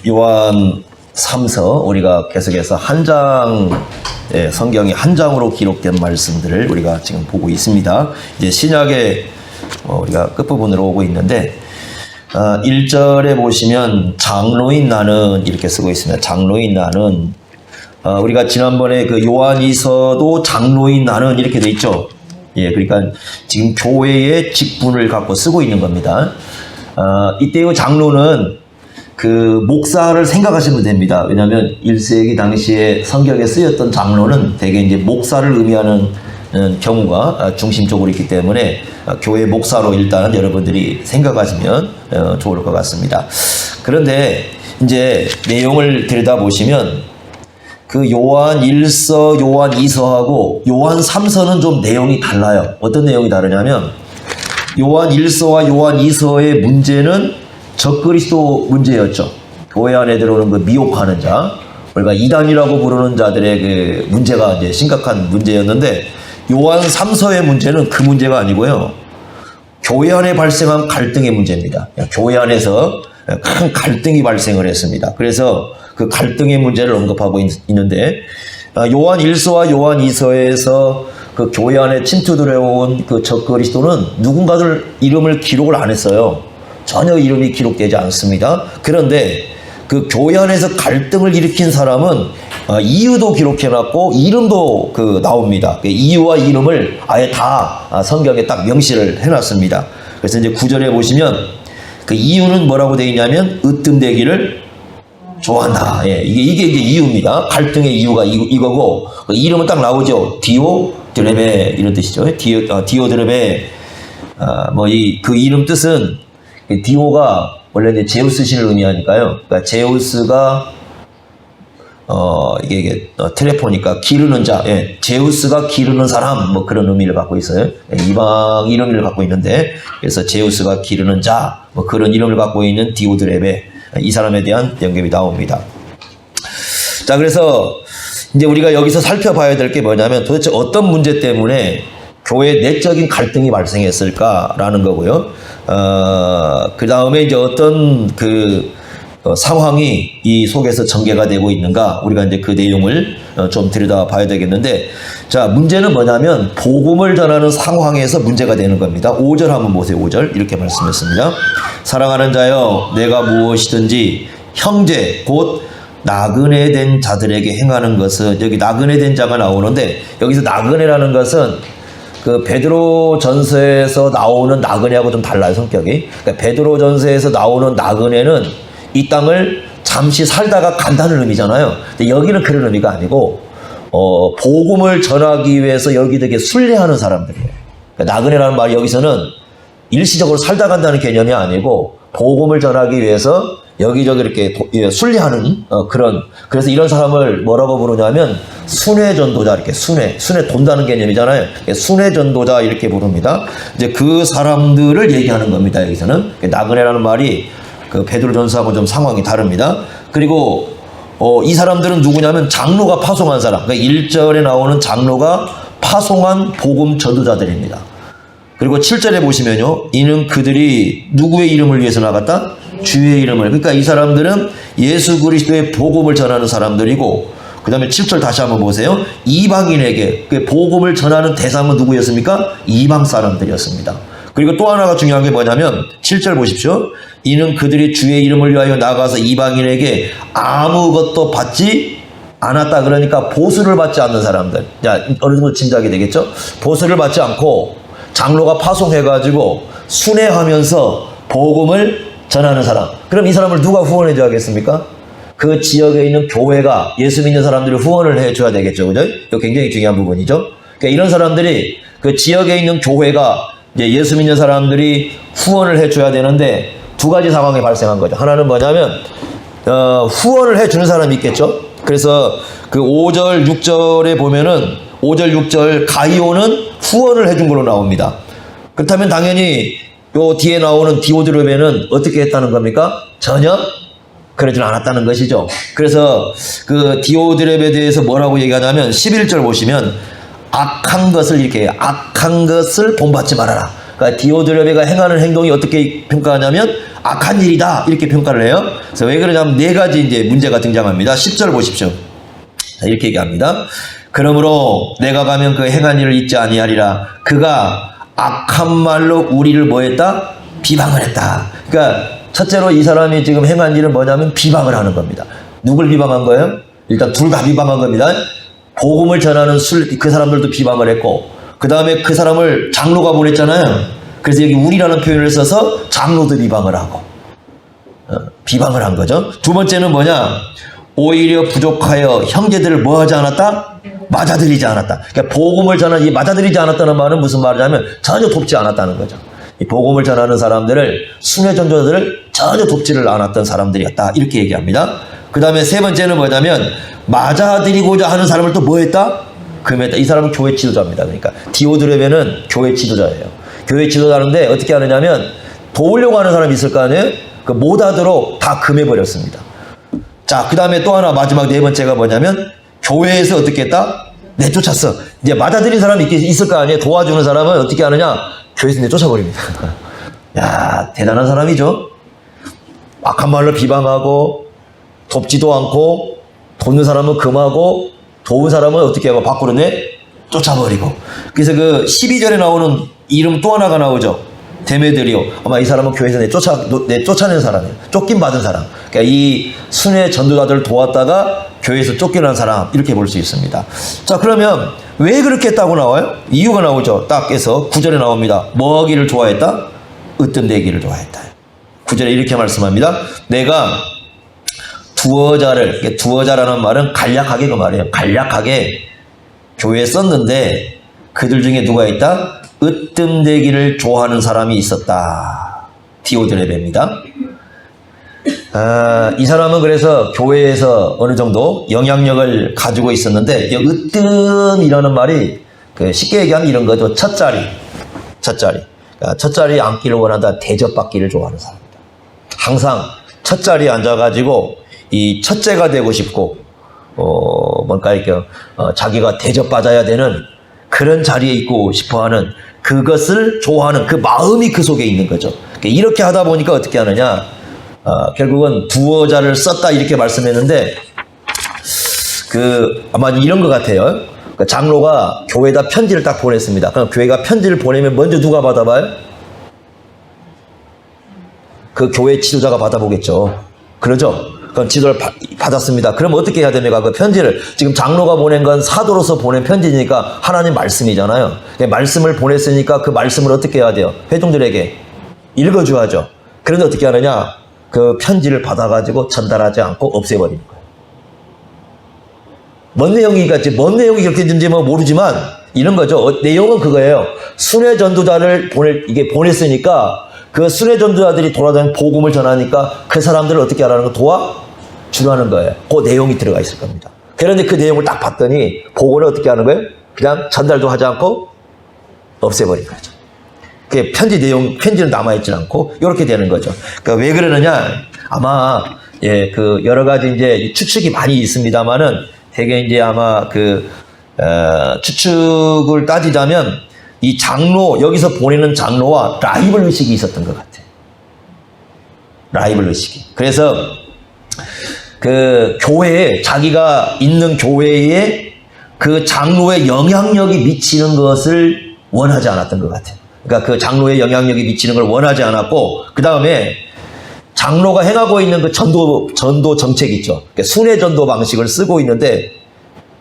요한 3서 우리가 계속해서 한 장, 성경이 한 장으로 기록된 말씀들을 우리가 지금 보고 있습니다. 이제 신약의 우리가 끝부분으로 오고 있는데 1절에 보시면 장로인 나는 이렇게 쓰고 있습니다. 장로인 나는 우리가 지난번에 그 요한이서도 장로인 나는 이렇게 돼 있죠. 그러니까 지금 교회의 직분을 갖고 쓰고 있는 겁니다. 이때의 장로는 그 목사를 생각하시면 됩니다. 왜냐하면 1세기 당시에 성경에 쓰였던 장로는 대개 이제 목사를 의미하는 경우가 중심적으로 있기 때문에 교회 목사로 일단 여러분들이 생각하시면 좋을 것 같습니다. 그런데 이제 내용을 들여다보시면 그 요한 1서, 요한 2서하고 요한 3서는 좀 내용이 달라요. 어떤 내용이 다르냐면 요한 1서와 요한 2서의 문제는 적그리스도 문제였죠. 교회 안에 들어오는 그 미혹하는 자, 우리가 이단이라고 부르는 자들의 그 문제가 이제 심각한 문제였는데 요한 3서의 문제는 그 문제가 아니고요. 교회 안에 발생한 갈등의 문제입니다. 교회 안에서 큰 갈등이 발생을 했습니다. 그래서 그 갈등의 문제를 언급하고 있는데 요한 1서와 요한 2서에서 그 교회 안에 침투 들어온 그 적그리스도는 누군가들 이름을 기록을 안 했어요. 전혀 이름이 기록되지 않습니다. 그런데 그 교회 안에서 갈등을 일으킨 사람은 이유도 기록해놨고 이름도 그 나옵니다. 그 이유와 이름을 아예 다 성경에 딱 명시를 해놨습니다. 그래서 이제 9절에 보시면 그 이유는 뭐라고 되어 있냐면 으뜸되기를 좋아한다. 이게 이제 이유입니다. 갈등의 이유가 이거고 그 이름은 딱 나오죠. 디오드레베 이런 뜻이죠. 디오드레베 그 이름 뜻은 디오가 원래 이제 제우스 신을 의미하니까요. 그러니까 제우스가 이게 트레포니까 기르는 자, 제우스가 기르는 사람 뭐 그런 의미를 갖고 있어요. 이방 이름을 갖고 있는데 그래서 제우스가 기르는 자 뭐 그런 이름을 갖고 있는 디오드레베 이 사람에 대한 연결이 나옵니다. 자, 그래서 이제 우리가 여기서 살펴봐야 될 게 뭐냐면 도대체 어떤 문제 때문에 교회 내적인 갈등이 발생했을까라는 거고요. 그 다음에 이제 어떤 상황이 이 속에서 전개가 되고 있는가 우리가 이제 그 내용을 좀 들여다봐야 되겠는데, 자, 문제는 뭐냐면 복음을 전하는 상황에서 문제가 되는 겁니다. 5절 한번 보세요. 5절 이렇게 말씀했습니다. 사랑하는 자여, 내가 무엇이든지 형제 곧 나그네 된 자들에게 행하는 것은, 여기 나그네 된 자가 나오는데 여기서 나그네라는 것은 그 베드로 전서에서 나오는 나그네하고 좀 달라요, 성격이. 그러니까 베드로 전서에서 나오는 나그네는 이 땅을 잠시 살다가 간다는 의미잖아요. 근데 여기는 그런 의미가 아니고 복음을 전하기 위해서 여기 되게 순례하는 사람들이에요. 그러니까 나그네라는 말이 여기서는 일시적으로 살다 간다는 개념이 아니고 복음을 전하기 위해서 여기저기 이렇게 순례하는 그래서 이런 사람을 뭐라고 부르냐면 순회 전도자, 이렇게 순회 돈다는 개념이잖아요. 순회 전도자 이렇게 부릅니다. 이제 그 사람들을 얘기하는 겁니다. 여기서는 나그네라는 말이 그 베드로전서하고 좀 상황이 다릅니다. 그리고 이 사람들은 누구냐면 장로가 파송한 사람. 그러니까 1절에 나오는 장로가 파송한 복음 전도자들입니다. 그리고 7절에 보시면요, 이는 그들이 누구의 이름을 위해서 나갔다? 주의 이름을. 그러니까 이 사람들은 예수 그리스도의 복음을 전하는 사람들이고, 그 다음에 7절 다시 한번 보세요. 이방인에게 그 복음을 전하는 대상은 누구였습니까? 이방 사람들이었습니다. 그리고 또 하나가 중요한 게 뭐냐면 7절 보십시오. 이는 그들이 주의 이름을 위하여 나가서 이방인에게 아무것도 받지 않았다. 그러니까 보수를 받지 않는 사람들. 자, 어느 정도 짐작이 되겠죠? 보수를 받지 않고 장로가 파송해가지고 순회하면서 복음을 전하는 사람. 그럼 이 사람을 누가 후원해 줘야겠습니까? 그 지역에 있는 교회가 예수 믿는 사람들이 후원을 해 줘야 되겠죠. 그죠? 이거 굉장히 중요한 부분이죠. 그러니까 이런 사람들이 그 지역에 있는 교회가 이제 예수 믿는 사람들이 후원을 해 줘야 되는데 두 가지 상황이 발생한 거죠. 하나는 뭐냐면 후원을 해 주는 사람이 있겠죠. 그래서 그 5절 6절에 보면은 5절 6절 가이오는 후원을 해 준 걸로 나옵니다. 그렇다면 당연히 요 뒤에 나오는 디오드레베는 어떻게 했다는 겁니까? 전혀 그러진 않았다는 것이죠. 그래서 그 디오드레베에 대해서 뭐라고 얘기하냐면 11절 보시면 악한 것을 본받지 말아라. 그러니까 디오드레베가 행하는 행동이 어떻게 평가하냐면 악한 일이다 이렇게 평가를 해요. 그래서 왜 그러냐면 네 가지 이제 문제가 등장합니다. 10절 보십시오. 자, 이렇게 얘기합니다. 그러므로 내가 가면 그 행한 일을 잊지 아니하리라. 그가 악한 말로 우리를 뭐했다? 비방을 했다. 그러니까 첫째로 이 사람이 지금 행한 일은 뭐냐면 비방을 하는 겁니다. 누굴 비방한 거예요? 일단 둘 다 비방한 겁니다. 복음을 전하는 그 사람들도 비방을 했고, 그 다음에 그 사람을 장로가 보냈잖아요. 그래서 여기 우리라는 표현을 써서 장로도 비방을 하고, 비방을 한 거죠. 두 번째는 뭐냐? 오히려 부족하여 형제들을 뭐 하지 않았다? 맞아들이지 않았다. 그러니까 복음을 전하는, 이 맞아들이지 않았다는 말은 무슨 말이냐면 전혀 돕지 않았다는 거죠. 이 복음을 전하는 사람들을, 순회 전도자들을 전혀 돕지를 않았던 사람들이었다. 이렇게 얘기합니다. 그 다음에 세 번째는 뭐냐면 맞아들이고자 하는 사람을 또 뭐 했다? 금했다. 이 사람은 교회 지도자입니다. 그러니까 디오드레베는 교회 지도자예요. 교회 지도자인데 어떻게 하느냐면 도우려고 하는 사람이 있을 거 아니에요? 그 못하도록 다 금해버렸습니다. 자, 그 다음에 또 하나 마지막 네 번째가 뭐냐면 교회에서 어떻게 했다? 내쫓았어. 이제 맞아들인 사람이 있을 거 아니에요? 도와주는 사람은 어떻게 하느냐? 교회에서 내쫓아버립니다. 야, 대단한 사람이죠. 악한 말로 비방하고 돕지도 않고 돕는 사람은 금하고 도운 사람은 어떻게 하고 밖으로 쫓아버리고. 그래서 그 12절에 나오는 이름 또 하나가 나오죠. 데메드리오. 아마 이 사람은 교회에서 쫓아낸 사람이에요. 쫓긴 받은 사람. 그러니까 이 순회 전도자들을 도왔다가 교회에서 쫓겨난 사람, 이렇게 볼 수 있습니다. 자, 그러면 왜 그렇게 했다고 나와요? 이유가 나오죠. 딱 해서 9절에 나옵니다. 뭐 하기를 좋아했다? 으뜸되기를 좋아했다. 9절에 이렇게 말씀합니다. 내가 두어자라는 말은 간략하게 그 말이에요. 간략하게 교회에 썼는데 그들 중에 누가 있다? 으뜸되기를 좋아하는 사람이 있었다. 디오드레베입니다. 이 사람은 그래서 교회에서 어느 정도 영향력을 가지고 있었는데, 으뜸이라는 말이 쉽게 얘기하면 이런 거죠. 첫자리. 첫자리에 앉기를 원한다. 대접받기를 좋아하는 사람입니다. 항상 첫자리에 앉아가지고 이 첫째가 되고 싶고, 자기가 대접받아야 되는 그런 자리에 있고 싶어 하는, 그것을 좋아하는 그 마음이 그 속에 있는 거죠. 이렇게 하다 보니까 어떻게 하느냐? 결국은 두어자를 썼다 이렇게 말씀했는데, 아마 이런 것 같아요. 장로가 교회에다 편지를 딱 보냈습니다. 그럼 교회가 편지를 보내면 먼저 누가 받아봐요? 그 교회 지도자가 받아보겠죠. 그러죠? 그럼 지도를 받았습니다. 그럼 어떻게 해야 됩니까? 그 편지를, 지금 장로가 보낸 건 사도로서 보낸 편지니까 하나님 말씀이잖아요. 말씀을 보냈으니까 그 말씀을 어떻게 해야 돼요? 회중들에게 읽어줘야죠. 그런데 어떻게 하느냐? 그 편지를 받아가지고 전달하지 않고 없애버리는 거예요. 뭔 내용이 그렇게 된지 모르지만 이런 거죠. 내용은 그거예요. 순회 전도자를 보냈으니까 그 순회 전도자들이 돌아다니는 복음을 전하니까 그 사람들을 어떻게 하라는 거? 도와주라는 거예요. 그 내용이 들어가 있을 겁니다. 그런데 그 내용을 딱 봤더니 복음을 어떻게 하는 거예요? 그냥 전달도 하지 않고 없애버린 거죠. 그 편지는 남아있지 않고 이렇게 되는 거죠. 그러니까 왜 그러느냐? 아마 여러 가지 이제 추측이 많이 있습니다만은 되게 이제 아마 추측을 따지자면 이 여기서 보내는 장로와 라이벌 의식이 있었던 것 같아요. 라이벌 의식이. 그래서 자기가 있는 교회에 그 장로의 영향력이 미치는 것을 원하지 않았던 것 같아요. 그러니까 그 장로의 영향력이 미치는 걸 원하지 않았고, 그 다음에 장로가 행하고 있는 그 전도 정책 있죠. 그러니까 순회 전도 방식을 쓰고 있는데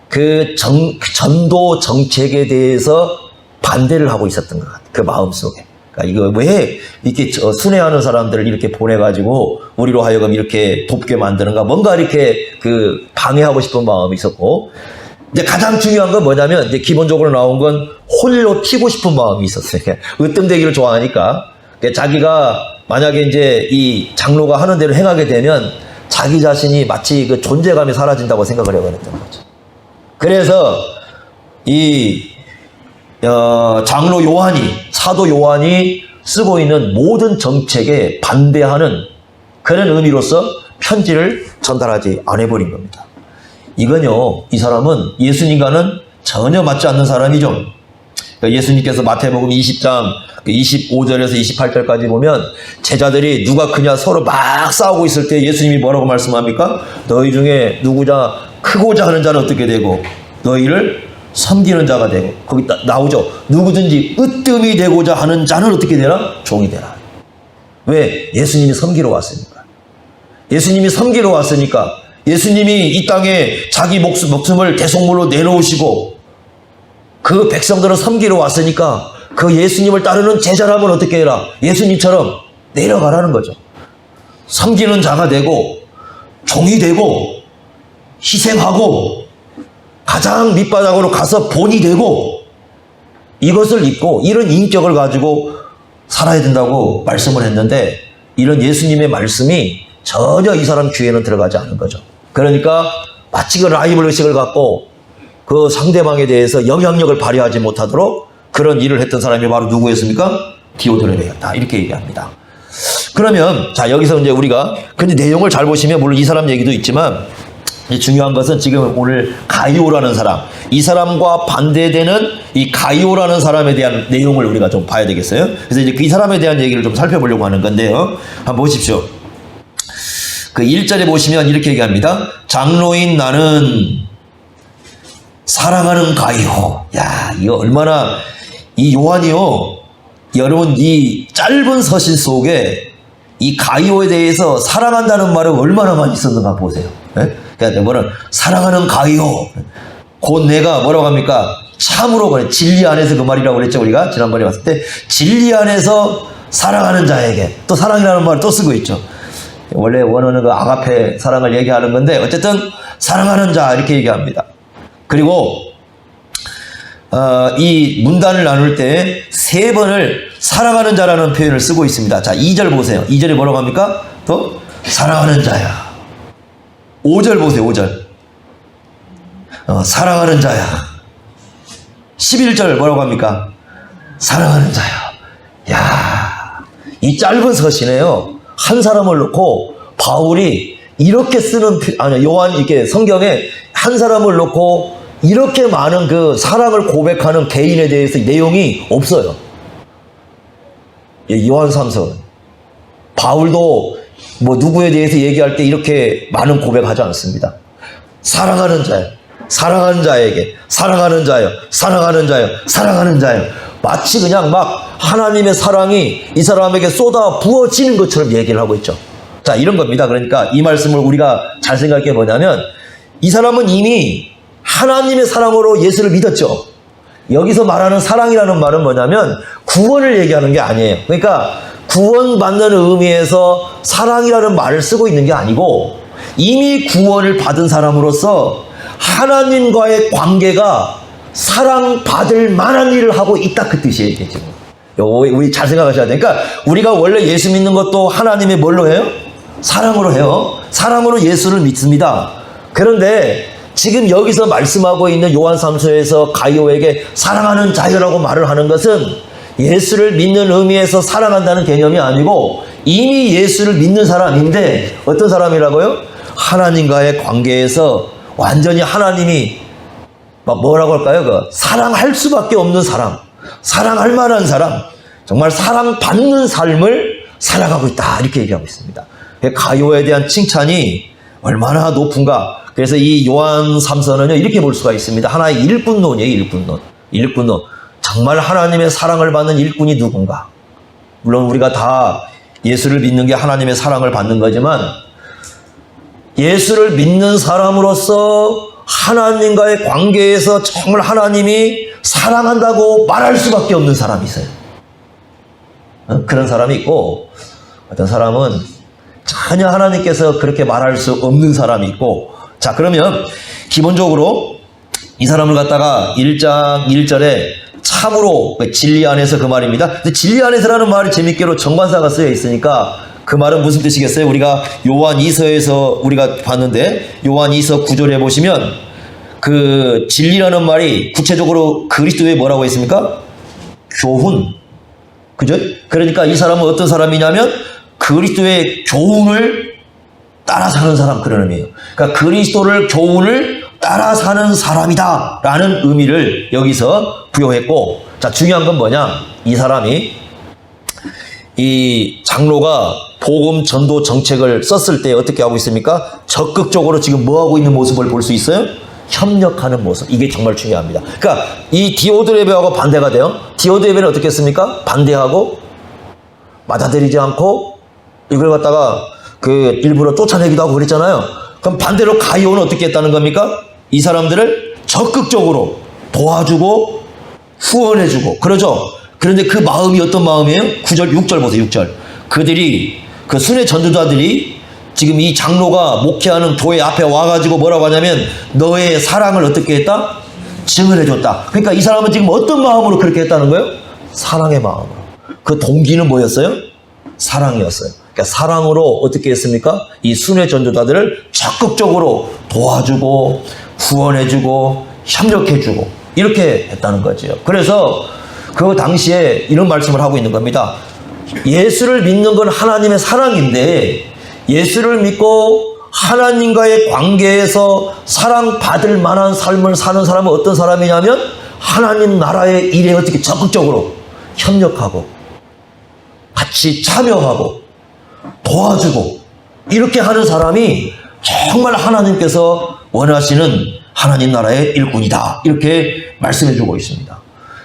그 전도 정책에 대해서 반대를 하고 있었던 것 같아요. 그 마음속에. 그러니까 이거 왜 이렇게 순회하는 사람들을 이렇게 보내가지고 우리로 하여금 이렇게 돕게 만드는가, 뭔가 이렇게 방해하고 싶은 마음이 있었고, 이제 가장 중요한 건 뭐냐면, 이제 기본적으로 나온 건 홀로 튀고 싶은 마음이 있었어요. 으뜸되기를 좋아하니까. 자기가 만약에 이제 이 장로가 하는 대로 행하게 되면 자기 자신이 마치 그 존재감이 사라진다고 생각을 해버렸던 거죠. 그래서 장로 사도 요한이 쓰고 있는 모든 정책에 반대하는 그런 의미로서 편지를 전달하지 않아버린 겁니다. 이건요, 이 사람은 예수님과는 전혀 맞지 않는 사람이죠. 예수님께서 마태복음 20장 25절에서 28절까지 보면 제자들이 누가 크냐 서로 막 싸우고 있을 때 예수님이 뭐라고 말씀합니까? 너희 중에 누구자 크고자 하는 자는 어떻게 되고 너희를 섬기는 자가 되고, 거기 나오죠. 누구든지 으뜸이 되고자 하는 자는 어떻게 되라? 종이 되라. 왜? 예수님이 섬기러 왔으니까. 예수님이 섬기러 왔으니까. 예수님이 이 땅에 자기 목숨을 대속물로 내놓으시고 그 백성들을 섬기러 왔으니까 그 예수님을 따르는 제자라면 어떻게 해라? 예수님처럼 내려가라는 거죠. 섬기는 자가 되고 종이 되고 희생하고 가장 밑바닥으로 가서 본이 되고 이것을 입고 이런 인격을 가지고 살아야 된다고 말씀을 했는데, 이런 예수님의 말씀이 전혀 이 사람 귀에는 들어가지 않은 거죠. 그러니까 마치 그 라이벌 의식을 갖고 그 상대방에 대해서 영향력을 발휘하지 못하도록 그런 일을 했던 사람이 바로 누구였습니까? 디오드레베였다. 이렇게 얘기합니다. 그러면 자, 여기서 이제 우리가 근데 내용을 잘 보시면 물론 이 사람 얘기도 있지만 중요한 것은 지금 오늘 가이오라는 사람, 이 사람과 반대되는 이 가이오라는 사람에 대한 내용을 우리가 좀 봐야 되겠어요. 그래서 이제 이 사람에 대한 얘기를 좀 살펴보려고 하는 건데요. 한번 보십시오. 그 1절에 보시면 이렇게 얘기합니다. 장로인 나는 사랑하는 가이오. 야, 이거 얼마나, 이 요한이요, 여러분 이 짧은 서신 속에 이 가이오에 대해서 사랑한다는 말을 얼마나 많이 썼는가 보세요. 네? 그러니까 뭐는 사랑하는 가이오. 곧 내가 뭐라고 합니까? 참으로 그래. 진리 안에서 그 말이라고 그랬죠. 우리가 지난번에 봤을 때 진리 안에서 사랑하는 자에게, 또 사랑이라는 말을 또 쓰고 있죠. 원래 원어는 그 아가페 사랑을 얘기하는 건데 어쨌든 사랑하는 자 이렇게 얘기합니다. 그리고 이 문단을 나눌 때 3번을 사랑하는 자라는 표현을 쓰고 있습니다. 자, 2절 보세요. 2절에 뭐라고 합니까? 또 사랑하는 자야. 5절 보세요. 5절 사랑하는 자야. 11절 뭐라고 합니까? 사랑하는 자야. 야, 이 짧은 서신에요, 한 사람을 놓고 바울이 이렇게 쓰는, 아니 요한 이렇게 성경에 한 사람을 놓고 이렇게 많은 그 사랑을 고백하는 개인에 대해서 내용이 없어요. 요한 3서 바울도 뭐 누구에 대해서 얘기할 때 이렇게 많은 고백하지 않습니다. 사랑하는 자요, 사랑하는 자에게, 사랑하는 자요, 사랑하는 자요, 사랑하는 자요. 마치 그냥 막 하나님의 사랑이 이 사람에게 쏟아 부어지는 것처럼 얘기를 하고 있죠. 자, 이런 겁니다. 그러니까 이 말씀을 우리가 잘 생각해 보냐면 이 사람은 이미 하나님의 사랑으로 예수를 믿었죠. 여기서 말하는 사랑이라는 말은 뭐냐면 구원을 얘기하는 게 아니에요. 그러니까 구원받는 의미에서 사랑이라는 말을 쓰고 있는 게 아니고 이미 구원을 받은 사람으로서 하나님과의 관계가 사랑받을 만한 일을 하고 있다, 그 뜻이에요. 지금 우리 잘 생각하셔야 돼요. 그러니까 우리가 원래 예수 믿는 것도 하나님의 뭘로 해요? 사랑으로 해요. 사랑으로 예수를 믿습니다. 그런데 지금 여기서 말씀하고 있는 요한 3서에서 가이오에게 사랑하는 자여라고 말을 하는 것은 예수를 믿는 의미에서 사랑한다는 개념이 아니고 이미 예수를 믿는 사람인데 어떤 사람이라고요? 하나님과의 관계에서 완전히 하나님이 뭐라고 할까요? 그 사랑할 수밖에 없는 사람, 사랑할 만한 사람, 정말 사랑받는 삶을 살아가고 있다, 이렇게 얘기하고 있습니다. 가이오에 대한 칭찬이 얼마나 높은가. 그래서 이 요한 3서는요 이렇게 볼 수가 있습니다. 하나의 일꾼론이에요. 일꾼론. 정말 하나님의 사랑을 받는 일꾼이 누군가. 물론 우리가 다 예수를 믿는 게 하나님의 사랑을 받는 거지만 예수를 믿는 사람으로서 하나님과의 관계에서 정말 하나님이 사랑한다고 말할 수밖에 없는 사람이 있어요. 그런 사람이 있고 어떤 사람은 전혀 하나님께서 그렇게 말할 수 없는 사람이 있고. 자, 그러면 기본적으로 이 사람을 갖다가 1장 1절에 참으로 진리 안에서 그 말입니다. 근데 진리 안에서라는 말이 재밌게로 정관사가 쓰여 있으니까 그 말은 무슨 뜻이겠어요? 우리가 요한 2서에서 우리가 봤는데 요한 2서 9절에 보시면 그 진리라는 말이 구체적으로 그리스도의 뭐라고 했습니까? 교훈. 그죠? 그러니까 이 사람은 어떤 사람이냐면 그리스도의 교훈을 따라 사는 사람, 그런 의미예요. 그러니까 그리스도를 교훈을 따라 사는 사람이다 라는 의미를 여기서 부여했고, 자, 중요한 건 뭐냐? 이 사람이 이 장로가 복음 전도 정책을 썼을 때 어떻게 하고 있습니까? 적극적으로 지금 뭐 하고 있는 모습을 볼 수 있어요? 협력하는 모습. 이게 정말 중요합니다. 그러니까 이 디오드레베하고 반대가 돼요. 디오드레베는 어떻게 했습니까? 반대하고 받아들이지 않고 이걸 갖다가 그 일부러 쫓아내기도 하고 그랬잖아요. 그럼 반대로 가이오는 어떻게 했다는 겁니까? 이 사람들을 적극적으로 도와주고 후원해주고 그러죠. 그런데 그 마음이 어떤 마음이에요? 9절, 6절 보세요. 6절. 그들이 그 순회 전도자들이 지금 이 장로가 목회하는 교회 앞에 와가지고 뭐라고 하냐면 너의 사랑을 어떻게 했다? 증언해줬다. 그러니까 이 사람은 지금 어떤 마음으로 그렇게 했다는 거예요? 사랑의 마음으로. 그 동기는 뭐였어요? 사랑이었어요. 그러니까 사랑으로 어떻게 했습니까? 이 순회 전도자들을 적극적으로 도와주고 후원해주고 협력해주고 이렇게 했다는 거죠. 그래서 그 당시에 이런 말씀을 하고 있는 겁니다. 예수를 믿는 건 하나님의 사랑인데 예수를 믿고 하나님과의 관계에서 사랑받을 만한 삶을 사는 사람은 어떤 사람이냐면 하나님 나라의 일에 어떻게 적극적으로 협력하고 같이 참여하고 도와주고 이렇게 하는 사람이 정말 하나님께서 원하시는 하나님 나라의 일꾼이다. 이렇게 말씀해 주고 있습니다.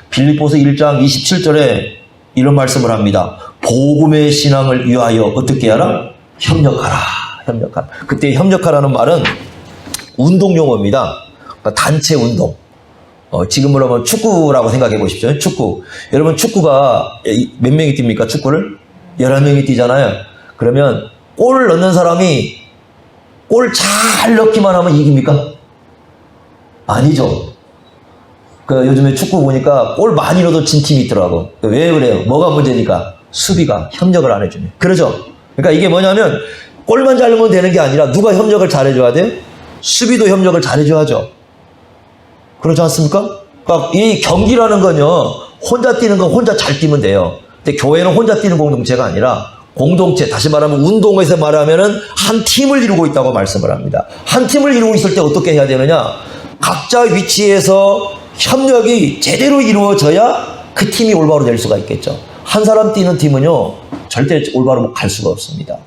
빌립보서 1장 27절에 이런 말씀을 합니다. 복음의 신앙을 위하여 어떻게 하라? 협력하라. 협력하라. 그때 협력하라는 말은 운동용어입니다. 그러니까 단체 운동. 지금으로 하면 축구라고 생각해 보십시오. 축구. 여러분 축구가 몇 명이 뜁니까? 축구를? 11명이 뛰잖아요. 그러면 골을 넣는 사람이 골 잘 넣기만 하면 이깁니까? 아니죠. 그 요즘에 축구 보니까 골 많이 넣어도 진 팀이 있더라고. 왜 그래요? 뭐가 문제니까? 수비가 협력을 안 해주네. 그러죠? 그러니까 이게 뭐냐면 골만 잘 넣으면 되는 게 아니라 누가 협력을 잘 해줘야 돼요? 수비도 협력을 잘 해줘야죠. 그렇지 않습니까? 그러니까 이 경기라는 건요, 혼자 뛰는 건 혼자 잘 뛰면 돼요. 근데 교회는 혼자 뛰는 공동체가 아니라 공동체, 다시 말하면 운동에서 말하면은 한 팀을 이루고 있다고 말씀을 합니다. 한 팀을 이루고 있을 때 어떻게 해야 되느냐? 각자 위치에서 협력이 제대로 이루어져야 그 팀이 올바로 될 수가 있겠죠. 한 사람 뛰는 팀은요, 절대 올바로 갈 수가 없습니다.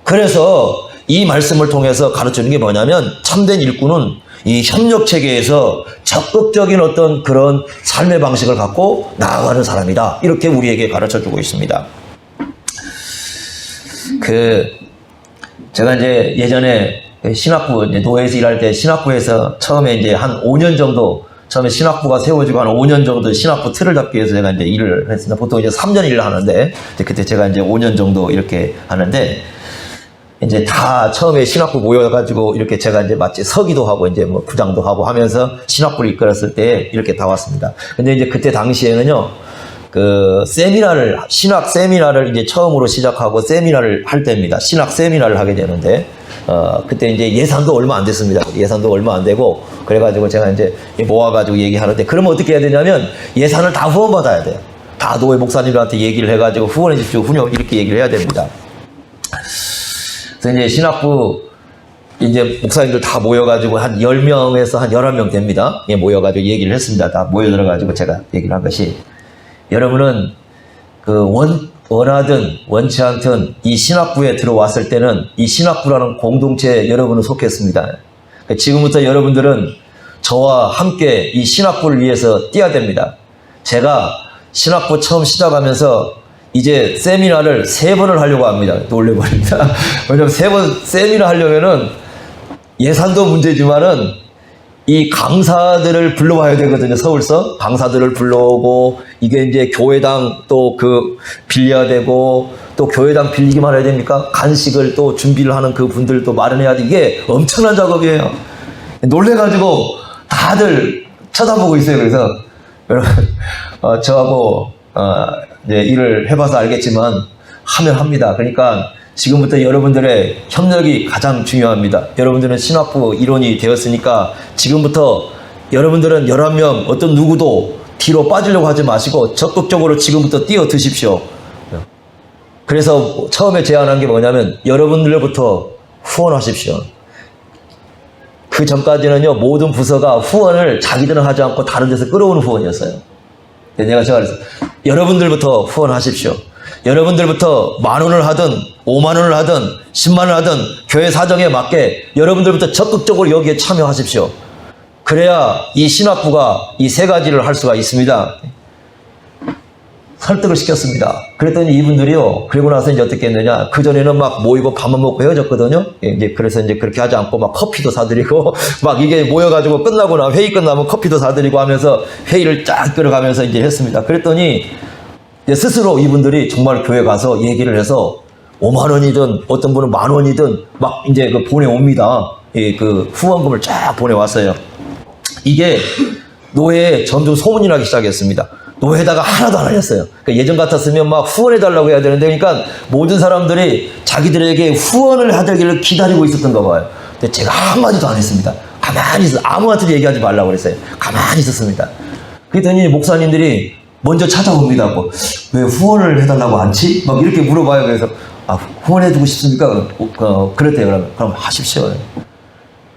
그래서 이 말씀을 통해서 가르치는 게 뭐냐면 참된 일꾼은 이 협력 체계에서 적극적인 어떤 그런 삶의 방식을 갖고 나아가는 사람이다. 이렇게 우리에게 가르쳐 주고 있습니다. 제가 이제 예전에 신학부, 노예에서 일할 때 신학부에서 처음에 이제 한 5년 정도, 처음에 신학부가 세워지고 한 5년 정도 신학부 틀을 잡기 위해서 제가 이제 일을 했습니다. 보통 이제 3년 일을 하는데, 그때 제가 이제 5년 정도 이렇게 하는데, 이제 다 처음에 신학부 모여가지고 이렇게 제가 이제 마치 서기도 하고 이제 뭐 부장도 하고 하면서 신학부를 이끌었을 때 이렇게 다 왔습니다. 근데 이제 그때 당시에는요, 그 세미나를, 신학 세미나를 이제 처음으로 시작하고 세미나를 할 때입니다. 신학 세미나를 하게 되는데, 그때 이제 예산도 얼마 안 됐습니다. 예산도 얼마 안 되고, 그래가지고 제가 이제 모아가지고 얘기하는데, 그러면 어떻게 해야 되냐면 예산을 다 후원받아야 돼요. 다 노예 목사님들한테 얘기를 해가지고 후원해 주십시오. 이렇게 얘기를 해야 됩니다. 그래서 이제 신학부 이제 목사님들 다 모여가지고 한 10명에서 한 11명 됩니다. 예, 모여가지고 얘기를 했습니다. 다 모여들어가지고 제가 얘기를 한 것이, 여러분은 원하든 원치 않든 이 신학부에 들어왔을 때는 이 신학부라는 공동체에 여러분은 속했습니다. 지금부터 여러분들은 저와 함께 이 신학부를 위해서 뛰어야 됩니다. 제가 신학부 처음 시작하면서 이제 세미나를 3번을 하려고 합니다. 놀래버립니다. 왜냐면 3번 세미나 하려면은 예산도 문제지만은 이 강사들을 불러와야 되거든요. 서울서 강사들을 불러오고, 이게 이제 교회당 또 빌려야 되고, 또 교회당 빌리기만 해야 됩니까? 간식을 또 준비를 하는 그 분들도 마련해야 돼. 이게 엄청난 작업이에요. 놀래가지고 다들 쳐다보고 있어요. 그래서 여러분, 저하고 이제 일을 해봐서 알겠지만 하면 합니다. 그러니까 지금부터 여러분들의 협력이 가장 중요합니다. 여러분들은 신학부 일원이 되었으니까 지금부터 여러분들은 11명 어떤 누구도 뒤로 빠지려고 하지 마시고 적극적으로 지금부터 뛰어드십시오. 그래서 처음에 제안한 게 뭐냐면 여러분들로부터 후원하십시오. 그 전까지는요, 모든 부서가 후원을 자기들은 하지 않고 다른 데서 끌어오는 후원이었어요. 제가 그랬어. 여러분들부터 후원하십시오. 여러분들부터 10,000원을 하든 50,000원을 하든 100,000원을 하든 교회 사정에 맞게 여러분들부터 적극적으로 여기에 참여하십시오. 그래야 이 신학부가 이 세 가지를 할 수가 있습니다. 설득을 시켰습니다. 그랬더니 이분들이요, 그리고 나서 이제 어떻게 했느냐, 그전에는 막 모이고 밥만 먹고 헤어졌거든요. 이제 그래서 이제 그렇게 하지 않고 막 커피도 사드리고, 막 이게 모여가지고 끝나거나 회의 끝나면 커피도 사드리고 하면서 회의를 쫙 끌어가면서 이제 했습니다. 그랬더니 이제 스스로 이분들이 정말 교회 가서 얘기를 해서 50,000원이든 어떤 분은 10,000원이든 막 이제 그 보내옵니다. 그 후원금을 쫙 보내왔어요. 이게 노예에 점점 소문이 나기 시작했습니다. 노예다가 하나도 안 알렸어요. 그러니까 예전 같았으면 막 후원해달라고 해야 되는데, 그러니까 모든 사람들이 자기들에게 후원을 하기를 기다리고 있었던가 봐요. 근데 제가 한마디도 안 했습니다. 가만히 있어. 아무한테도 얘기하지 말라고 그랬어요. 가만히 있었습니다. 그랬더니 목사님들이 먼저 찾아옵니다. 뭐, 왜 후원을 해달라고 않지? 막 이렇게 물어봐요. 그래서, 후원해주고 싶습니까? 그랬대요. 그럼 하십시오.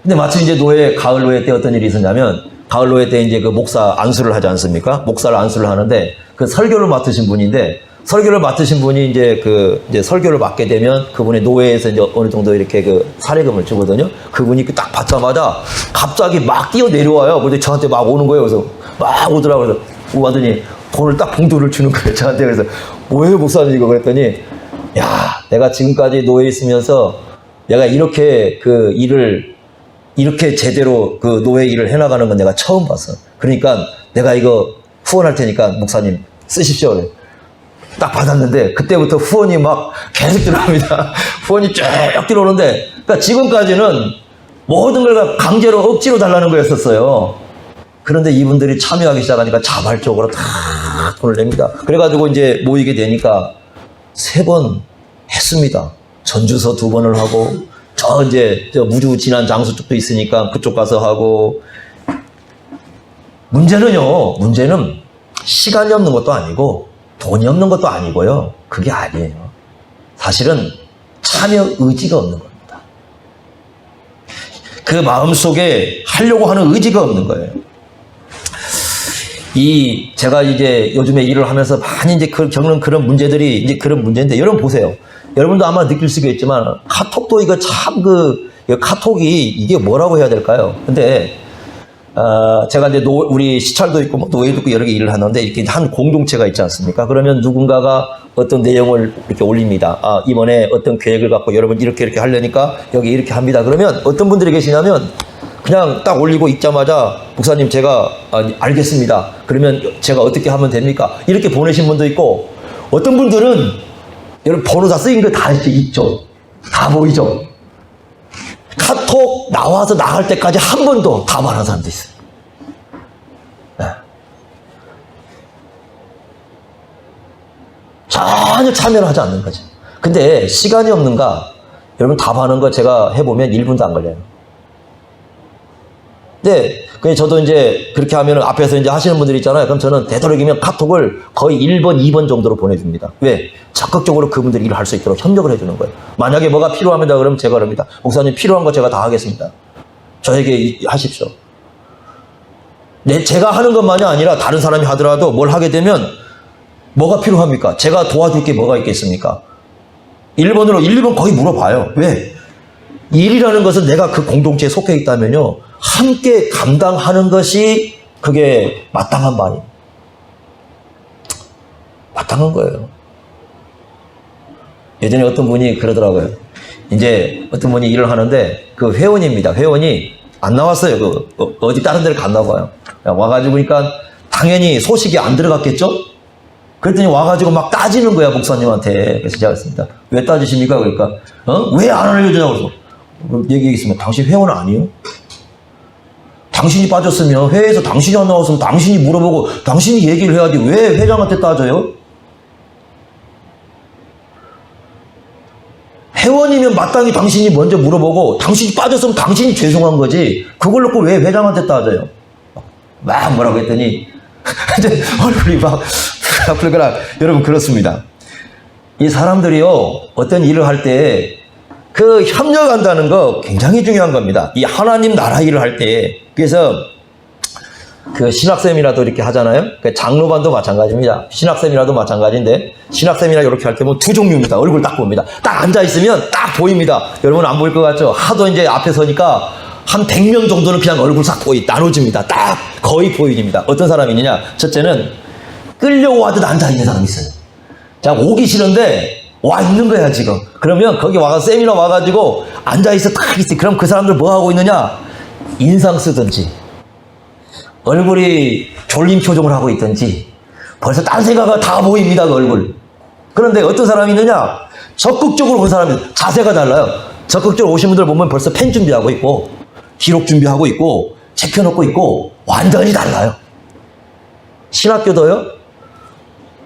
근데 마침 이제 가을 노예 때 어떤 일이 있었냐면, 가을 노예 때 이제 그 목사 안수를 하지 않습니까? 목사를 안수를 하는데, 그 설교를 맡으신 분인데, 설교를 맡으신 분이 이제 이제 설교를 맡게 되면 그분이 노예에서 이제 어느 정도 이렇게 그 사례금을 주거든요. 그분이 딱 받자마자 갑자기 막 뛰어 내려와요. 근데 저한테 막 오는 거예요. 그래서 막 오더라고요. 그래서 오더니 돈을 딱 봉투를 주는 거예요. 저한테. 그래서 뭐예요, 목사님 이거? 그랬더니, 야, 내가 지금까지 노예에 있으면서 내가 이렇게 그 일을 이렇게 제대로 그 노예 일을 해나가는 건 내가 처음 봤어. 그러니까 내가 이거 후원할 테니까 목사님 쓰십시오. 그래. 딱 받았는데 그때부터 후원이 막 계속 들어옵니다. 후원이 쭉 들어오는데, 그러니까 지금까지는 모든 걸 강제로 억지로 달라는 거였었어요. 그런데 이분들이 참여하기 시작하니까 자발적으로 다 돈을 냅니다. 그래가지고 이제 모이게 되니까 3번 했습니다. 전주서 2번을 하고, 저 무주 지난 장수 쪽도 있으니까 그쪽 가서 하고. 문제는 시간이 없는 것도 아니고 돈이 없는 것도 아니고요. 그게 아니에요. 사실은 참여 의지가 없는 겁니다. 그 마음속에 하려고 하는 의지가 없는 거예요. 제가 이제 요즘에 일을 하면서 많이 이제 겪는 그런 문제들이 이제 그런 문제인데, 여러분 보세요. 여러분도 아마 느낄 수가 있지만, 카톡도 이거 참 카톡이 이게 뭐라고 해야 될까요? 근데, 제가 이제 우리 시찰도 있고, 노예도 있고 여러 개 일을 하는데, 이렇게 한 공동체가 있지 않습니까? 그러면 누군가가 어떤 내용을 이렇게 올립니다. 이번에 어떤 계획을 갖고 여러분 이렇게 하려니까 여기 이렇게 합니다. 그러면 어떤 분들이 계시냐면, 그냥 딱 올리고 있자마자, 목사님 제가 알겠습니다. 그러면 제가 어떻게 하면 됩니까? 이렇게 보내신 분도 있고, 어떤 분들은 여러분 번호 다 쓰인 거 다 있죠. 다 보이죠. 카톡 나와서 나갈 때까지 한 번도 답 안 한 사람도 있어요. 네. 전혀 참여를 하지 않는 거죠. 근데 시간이 없는가? 여러분 답하는 거 제가 해보면 1분도 안 걸려요. 네, 그냥 저도 이제 그렇게 하면 앞에서 이제 하시는 분들이 있잖아요. 그럼 저는 되도록이면 카톡을 거의 1번, 2번 정도로 보내줍니다. 왜? 적극적으로 그분들이 일을 할 수 있도록 협력을 해주는 거예요. 만약에 뭐가 필요합니다. 그러면 제가 그럽니다. 목사님 필요한 거 제가 다 하겠습니다. 저에게 하십시오. 제가 하는 것만이 아니라 다른 사람이 하더라도 뭘 하게 되면 뭐가 필요합니까? 제가 도와줄 게 뭐가 있겠습니까? 1번으로 1, 2번 거의 물어봐요. 왜? 일이라는 것은 내가 그 공동체에 속해 있다면요, 함께 감당하는 것이 그게 마땅한 바니. 마땅한 거예요. 예전에 어떤 분이 그러더라고요. 이제 어떤 분이 일을 하는데 그 회원입니다. 회원이 안 나왔어요. 어디 다른 데를 갔나 봐요. 와가지고 그러니까 당연히 소식이 안 들어갔겠죠? 그랬더니 와가지고 막 따지는 거야, 목사님한테. 그래서 제가 했습니다. 왜 따지십니까? 그러니까, 왜 안 알려주냐고 그래서. 얘기했으면 당신 회원 아니에요? 당신이 빠졌으면 회의에서 당신이 안 나왔으면 당신이 물어보고 당신이 얘기를 해야지 왜 회장한테 따져요? 회원이면 마땅히 당신이 먼저 물어보고 당신이 빠졌으면 당신이 죄송한 거지 그걸 놓고 왜 회장한테 따져요? 막 뭐라고 했더니 얼굴이 막 불그락. 여러분 그렇습니다. 이 사람들이요 어떤 일을 할 때 그 협력한다는 거 굉장히 중요한 겁니다. 이 하나님 나라 일을 할 때. 그래서 그 신학세미나도 이렇게 하잖아요. 그 장로반도 마찬가지입니다. 신학세미나도 마찬가지인데 신학세미나 이렇게 할 때 보면 두 종류입니다. 얼굴 딱 봅니다. 딱 앉아있으면 딱 보입니다. 여러분 안 보일 것 같죠? 하도 이제 앞에 서니까 한 100명 정도는 그냥 얼굴 싹 나눠집니다. 딱 거의 보입니다. 어떤 사람이 있느냐? 첫째는 끌려와듯 앉아있는 사람이 있어요. 자, 오기 싫은데 와 있는 거야 지금. 그러면 거기 와서 세미나 와가지고 앉아있어 딱 있어. 그럼 그 사람들 뭐 하고 있느냐? 인상 쓰든지 얼굴이 졸린 표정을 하고 있든지 벌써 딴 생각이 다 보입니다. 그 얼굴. 그런데 어떤 사람이 있느냐? 적극적으로 온 사람이 자세가 달라요. 적극적으로 오신 분들 보면 벌써 펜 준비하고 있고 기록 준비하고 있고 책 펴놓고 있고 완전히 달라요. 신학교도요.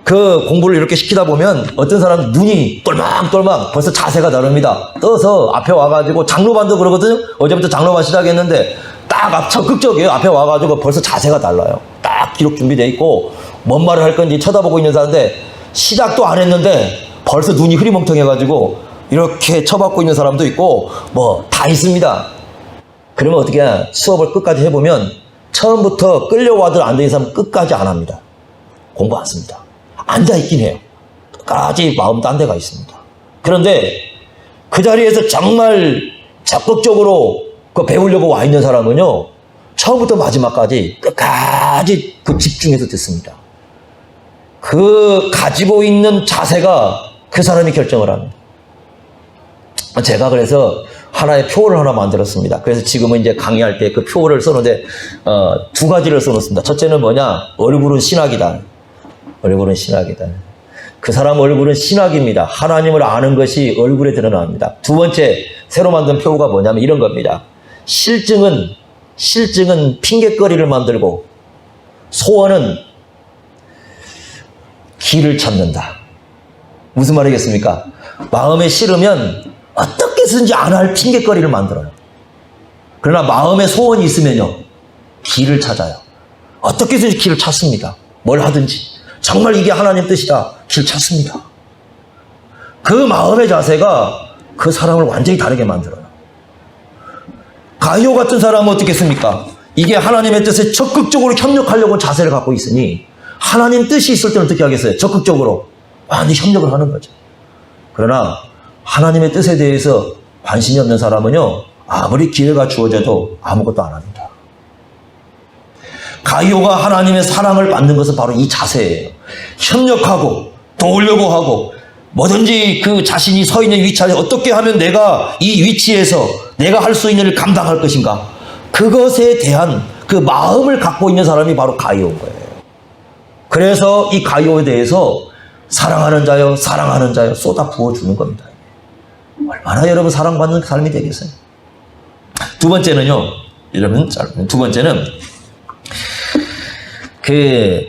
그 공부를 이렇게 시키다 보면 어떤 사람 눈이 똘망똘망 벌써 자세가 다릅니다. 떠서 앞에 와가지고 장로반도 그러거든요. 어제부터 장로반 시작했는데 딱 적극적이에요. 앞에 와가지고 벌써 자세가 달라요. 딱 기록 준비되어 있고 뭔 말을 할 건지 쳐다보고 있는 사람인데 시작도 안 했는데 벌써 눈이 흐리멍텅해가지고 이렇게 쳐박고 있는 사람도 있고 뭐 다 있습니다. 그러면 어떻게 하냐? 수업을 끝까지 해보면 처음부터 끌려와도 안 되는 사람은 끝까지 안 합니다. 공부 안 씁니다. 앉아있긴 해요. 끝까지 마음 딴 데가 있습니다. 그런데 그 자리에서 정말 적극적으로 그 배우려고 와 있는 사람은요, 처음부터 마지막까지 끝까지 그 집중해서 듣습니다. 그 가지고 있는 자세가 그 사람이 결정을 합니다. 제가 그래서 하나의 표를 하나 만들었습니다. 그래서 지금은 이제 강의할 때 그 표를 써놓는데, 두 가지를 써놓습니다. 첫째는 뭐냐? 얼굴은 신학이다. 얼굴은 신학이다. 그 사람 얼굴은 신학입니다. 하나님을 아는 것이 얼굴에 드러납니다. 두 번째, 새로 만든 표가 뭐냐면 이런 겁니다. 실증은 핑곗거리를 만들고, 소원은 길을 찾는다. 무슨 말이겠습니까? 마음에 싫으면 어떻게든지 안 할 핑곗거리를 만들어요. 그러나 마음에 소원이 있으면요, 길을 찾아요. 어떻게든지 길을 찾습니다. 뭘 하든지. 정말 이게 하나님 뜻이다. 길 찾습니다. 그 마음의 자세가 그 사람을 완전히 다르게 만들어요. 가이오 같은 사람은 어떻겠습니까? 이게 하나님의 뜻에 적극적으로 협력하려고 자세를 갖고 있으니 하나님 뜻이 있을 때는 어떻게 하겠어요? 적극적으로 많이 협력을 하는 거죠. 그러나 하나님의 뜻에 대해서 관심이 없는 사람은요, 아무리 기회가 주어져도 아무것도 안 합니다. 가이오가 하나님의 사랑을 받는 것은 바로 이 자세예요. 협력하고 도우려고 하고 뭐든지 그 자신이 서 있는 위치에 어떻게 하면 내가 이 위치에서 내가 할 수 있는 일을 감당할 것인가, 그것에 대한 그 마음을 갖고 있는 사람이 바로 가이오인 거예요. 그래서 이 가이오에 대해서 사랑하는 자여 쏟아 부어주는 겁니다. 얼마나 여러분 사랑받는 삶이 되겠어요? 두 번째는요, 여러분, 두 번째는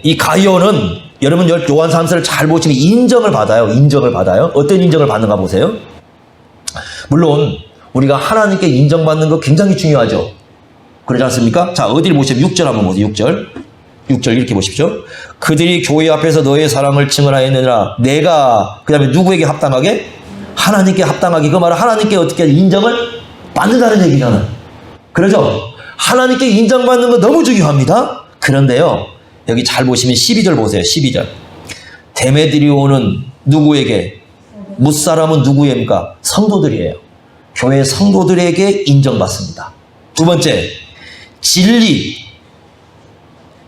이 가이오는 여러분 요한 3서를 잘 보시면 인정을 받아요. 인정을 받아요. 어떤 인정을 받는가 보세요. 물론 우리가 하나님께 인정받는 거 굉장히 중요하죠. 그러지 않습니까? 자, 어디를 보시면 6절 한번 보세요. 6절 이렇게 보십시오. 그들이 교회 앞에서 너의 사랑을 증언하였느니라. 내가 그 다음에 누구에게 합당하게? 하나님께 합당하게. 그 말은 하나님께 어떻게 인정을 받는다는 얘기잖아요. 그러죠? 하나님께 인정받는 거 너무 중요합니다. 그런데요, 여기 잘 보시면 12절 보세요. 12절. 데메드리오는 누구에게? 뭇사람은 누구입니까? 성도들이에요. 교회 성도들에게 인정받습니다. 두 번째,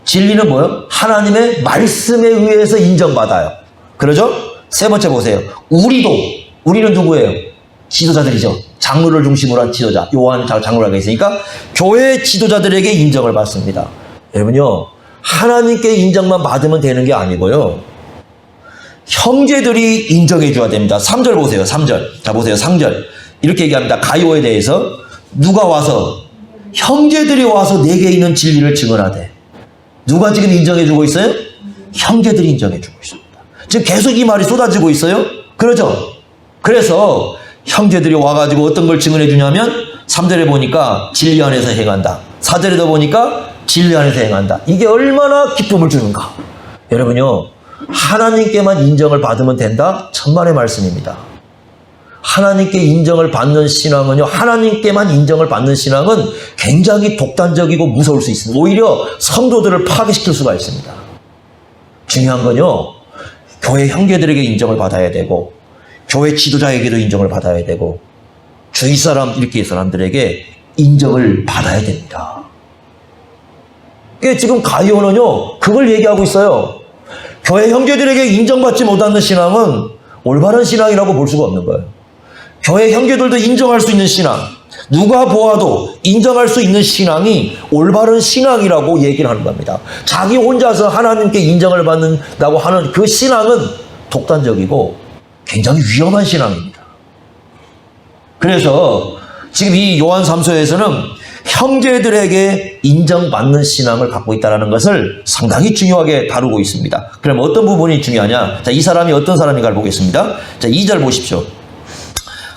진리는 뭐예요? 하나님의 말씀에 의해서 인정받아요. 그러죠? 세 번째 보세요. 우리는 누구예요? 지도자들이죠. 장로를 중심으로 한 지도자. 요한 장로라고 있으니까 교회 지도자들에게 인정을 받습니다. 여러분요, 하나님께 인정만 받으면 되는 게 아니고요, 형제들이 인정해 줘야 됩니다. 3절 보세요. 3절. 자, 보세요. 3절. 이렇게 얘기합니다. 가이오에 대해서 누가 와서, 형제들이 와서 내게 있는 진리를 증언하되. 누가 지금 인정해 주고 있어요? 형제들이 인정해 주고 있습니다. 지금 계속 이 말이 쏟아지고 있어요. 그러죠? 그래서 형제들이 와가지고 어떤 걸 증언해 주냐면 3절에 보니까 진리 안에서 행한다. 4절에도 보니까 진리 안에서 행한다. 이게 얼마나 기쁨을 주는가. 여러분요, 하나님께만 인정을 받으면 된다? 천만의 말씀입니다. 하나님께 인정을 받는 신앙은요, 하나님께만 인정을 받는 신앙은 굉장히 독단적이고 무서울 수 있습니다. 오히려 성도들을 파괴시킬 수가 있습니다. 중요한 건요, 교회 형제들에게 인정을 받아야 되고, 교회 지도자에게도 인정을 받아야 되고, 주위 사람, 이렇게 사람들에게 인정을 받아야 됩니다. 지금 가이오는요, 그걸 얘기하고 있어요. 교회 형제들에게 인정받지 못하는 신앙은 올바른 신앙이라고 볼 수가 없는 거예요. 교회 형제들도 인정할 수 있는 신앙, 누가 보아도 인정할 수 있는 신앙이 올바른 신앙이라고 얘기를 하는 겁니다. 자기 혼자서 하나님께 인정을 받는다고 하는 그 신앙은 독단적이고 굉장히 위험한 신앙입니다. 그래서 지금 이 요한 3서에서는 형제들에게 인정받는 신앙을 갖고 있다는 것을 상당히 중요하게 다루고 있습니다. 그럼 어떤 부분이 중요하냐? 자, 이 사람이 어떤 사람인가를 보겠습니다. 자, 2절 보십시오.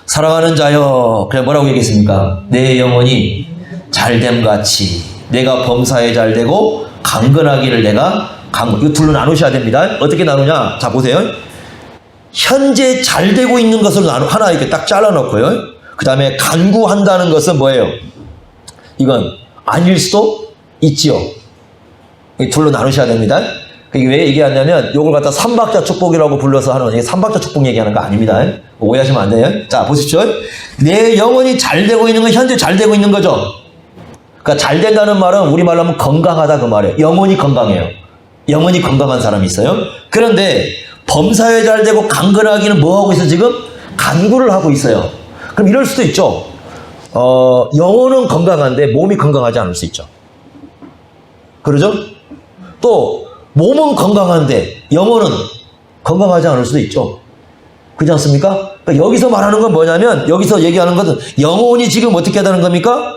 사랑하는 자여, 그래 뭐라고 얘기했습니까? 내 영혼이 잘됨같이 내가 범사에 잘되고 강건하기를 내가 이거 둘로 나누셔야 됩니다. 어떻게 나누냐? 자, 보세요. 현재 잘되고 있는 것을 하나 이렇게 딱 잘라놓고요. 그 다음에 간구한다는 것은 뭐예요? 이건 아닐 수도 있지요. 둘로 나누셔야 됩니다. 그게 왜 얘기하냐면 요걸 갖다 삼박자 축복이라고 불러서 하는 이게 삼박자 축복 얘기하는 거 아닙니다. 오해하시면 안 돼요. 자, 보십시오. 내 영혼이 잘 되고 있는 건 현재 잘 되고 있는 거죠. 그러니까 잘 된다는 말은 우리말로 하면 건강하다 그 말이에요. 영혼이 건강해요. 영혼이 건강한 사람이 있어요. 그런데 범사에 잘 되고 강건하기는 뭐 하고 있어 지금? 간구를 하고 있어요. 그럼 이럴 수도 있죠. 영혼은 건강한데 몸이 건강하지 않을 수 있죠. 그러죠? 또 몸은 건강한데 영혼은 건강하지 않을 수도 있죠. 그렇지 않습니까? 그러니까 여기서 말하는 건 뭐냐면 여기서 얘기하는 것은 영혼이 지금 어떻게 하다는 겁니까?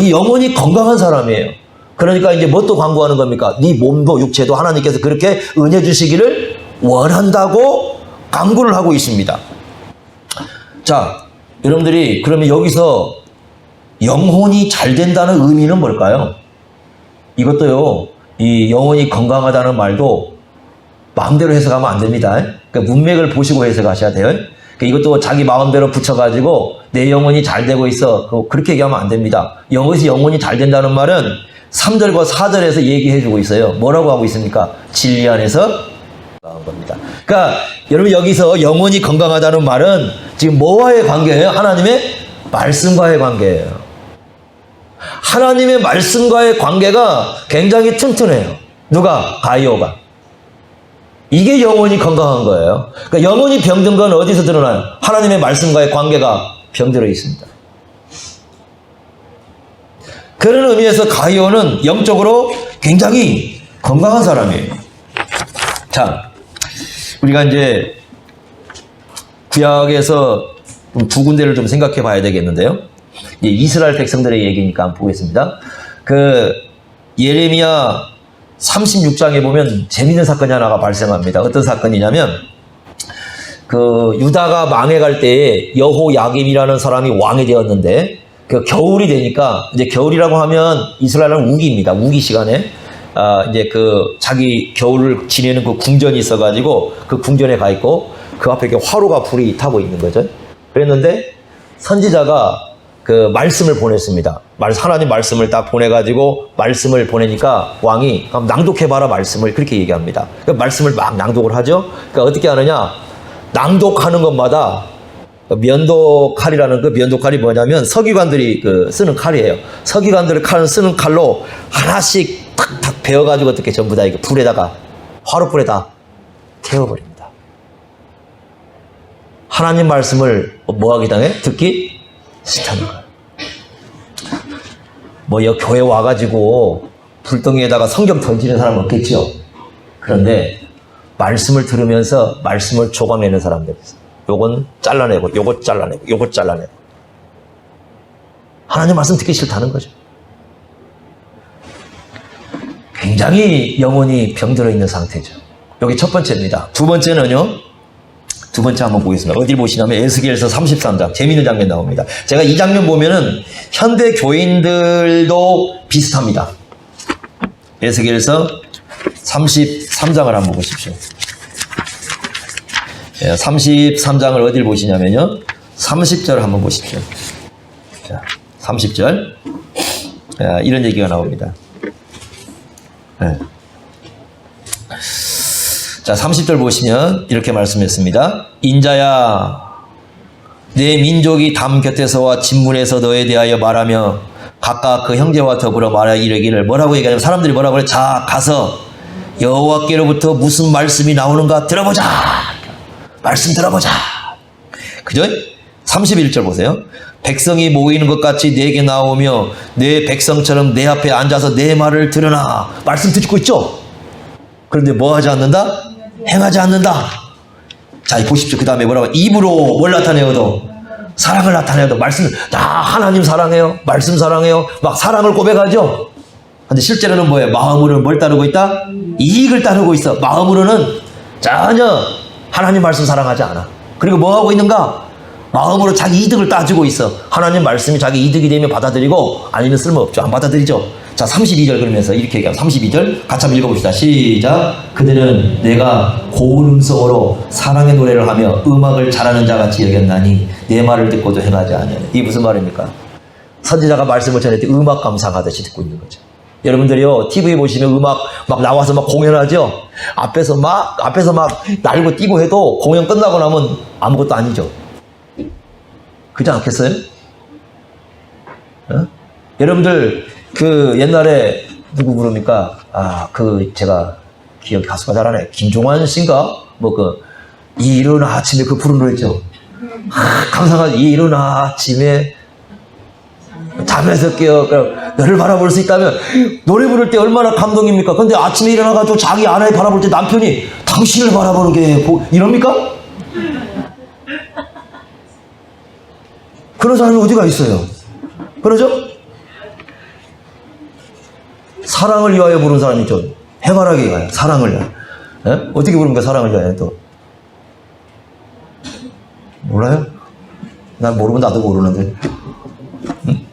영혼이 건강한 사람이에요. 그러니까 이제 뭣도 광고하는 겁니까? 네 몸도 육체도 하나님께서 그렇게 은혜 주시기를 원한다고 광고를 하고 있습니다. 자, 여러분들이 그러면 여기서 영혼이 잘 된다는 의미는 뭘까요? 이것도요, 이 영혼이 건강하다는 말도 마음대로 해석하면 안 됩니다. 그러니까 문맥을 보시고 해석하셔야 돼요. 그러니까 이것도 자기 마음대로 붙여가지고 내 영혼이 잘 되고 있어, 그렇게 얘기하면 안 됩니다. 여기서 영혼이 잘 된다는 말은 3절과 4절에서 얘기해주고 있어요. 뭐라고 하고 있습니까? 진리 안에서 건강한 겁니다. 그러니까 여러분 여기서 영혼이 건강하다는 말은 지금 뭐와의 관계예요? 하나님의 말씀과의 관계예요. 하나님의 말씀과의 관계가 굉장히 튼튼해요. 누가? 가이오가. 이게 영혼이 건강한 거예요. 그러니까 영혼이 병든 건 어디서 드러나요? 하나님의 말씀과의 관계가 병들어 있습니다. 그런 의미에서 가이오는 영적으로 굉장히 건강한 사람이에요. 자, 우리가 이제 구약에서 두 군데를 좀 생각해 봐야 되겠는데요. 이스라엘 백성들의 얘기니까 한번 보겠습니다. 예레미야 36장에 보면 재밌는 사건이 하나가 발생합니다. 어떤 사건이냐면, 유다가 망해갈 때에 여호야김이라는 사람이 왕이 되었는데, 겨울이 되니까, 이제 겨울이라고 하면 이스라엘은 우기입니다. 우기 시간에, 이제 자기 겨울을 지내는 그 궁전이 있어가지고, 그 궁전에 가 있고, 그 앞에 이렇게 화로가 불이 타고 있는 거죠. 그랬는데, 선지자가 말씀을 보냈습니다. 하나님 말씀을 딱 보내가지고 말씀을 보내니까 왕이 그럼 낭독해봐라 말씀을 그렇게 얘기합니다. 말씀을 막 낭독을 하죠. 그러니까 어떻게 하느냐? 낭독하는 것마다 면도칼이라는 면도칼이 뭐냐면 서기관들이 쓰는 칼이에요. 서기관들이 쓰는 칼로 하나씩 탁탁 베어가지고 어떻게 전부 다 불에다가 화로불에다 태워버립니다. 하나님 말씀을 뭐하기 당해? 듣기 싫다는 거예요. 교회 와가지고 불덩이에다가 성경 던지는 사람 없겠죠. 그런데 말씀을 들으면서 말씀을 조각내는 사람들 있어요. 요건 잘라내고, 요것 잘라내고, 요것 잘라내고. 하나님 말씀 듣기 싫다는 거죠. 굉장히 영혼이 병들어 있는 상태죠. 여기 첫 번째입니다. 두 번째는요. 두 번째 한번 보겠습니다. 어디 보시냐면 에스겔서 33장 재미있는 장면 나옵니다. 제가 이 장면 보면은 현대 교인들도 비슷합니다. 에스겔서 33장을 한번 보십시오. 33장을 어디를 보시냐면요. 30절 한번 보십시오. 자, 30절. 이런 얘기가 나옵니다. 네. 자, 30절 보시면 이렇게 말씀했습니다. 인자야, 내 민족이 담 곁에서와 진문에서 너에 대하여 말하며 각각 그 형제와 더불어 말하여 이르기를, 뭐라고 얘기하냐면 사람들이 뭐라고 그래? 자, 가서 여호와께로부터 무슨 말씀이 나오는가 들어보자. 말씀 들어보자. 그죠? 31절 보세요. 백성이 모이는 것 같이 내게 나오며 내 백성처럼 내 앞에 앉아서 내 말을 들으나. 말씀 듣고 있죠? 그런데 뭐 하지 않는다? 행하지 않는다. 자, 보십시오. 그 다음에 뭐라고? 입으로 뭘 나타내어도? 사랑을 나타내어도. 말씀, 하나님 사랑해요. 말씀 사랑해요. 막 사랑을 고백하죠? 근데 실제로는 뭐예요? 마음으로는 뭘 따르고 있다? 이익을 따르고 있어. 마음으로는 전혀 하나님 말씀 사랑하지 않아. 그리고 뭐 하고 있는가? 마음으로 자기 이득을 따지고 있어. 하나님 말씀이 자기 이득이 되면 받아들이고 아니면 쓸모없죠. 안 받아들이죠. 자, 32절 그러면서 이렇게 얘기하면 32절 같이 한번 읽어봅시다. 시작. 그들은 내가 고운 음성으로 사랑의 노래를 하며 음악을 잘하는 자같이 여겼나니 내 말을 듣고도 행하지 않으니. 이게 무슨 말입니까? 선지자가 말씀을 전할 때 음악 감상하듯이 듣고 있는 거죠. 여러분들이요, TV 보시면 음악 막 나와서 막 공연하죠? 앞에서 막 날고 뛰고 해도 공연 끝나고 나면 아무것도 아니죠. 그렇지 않겠어요? 어? 여러분들, 옛날에, 누구 부릅니까? 제가 기억이 가수가 잘하네. 김종환 씨인가? 이른 아침에 부른 노래 있죠? 감상하지. 이른 아침에 잠에서 깨어 너를 바라볼 수 있다면 노래 부를 때 얼마나 감동입니까? 근데 아침에 일어나가지고 자기 아내 바라볼 때 남편이 당신을 바라보는 게 이럽니까? 그런 사람이 어디가 있어요? 그러죠? 사랑을 위하여 부른 사람이 있죠. 해바라기 가요. 사랑을 위하여. 예? 어떻게 부릅니까? 사랑을 위하여 또. 몰라요? 난 모르면 나도 모르는데. 응?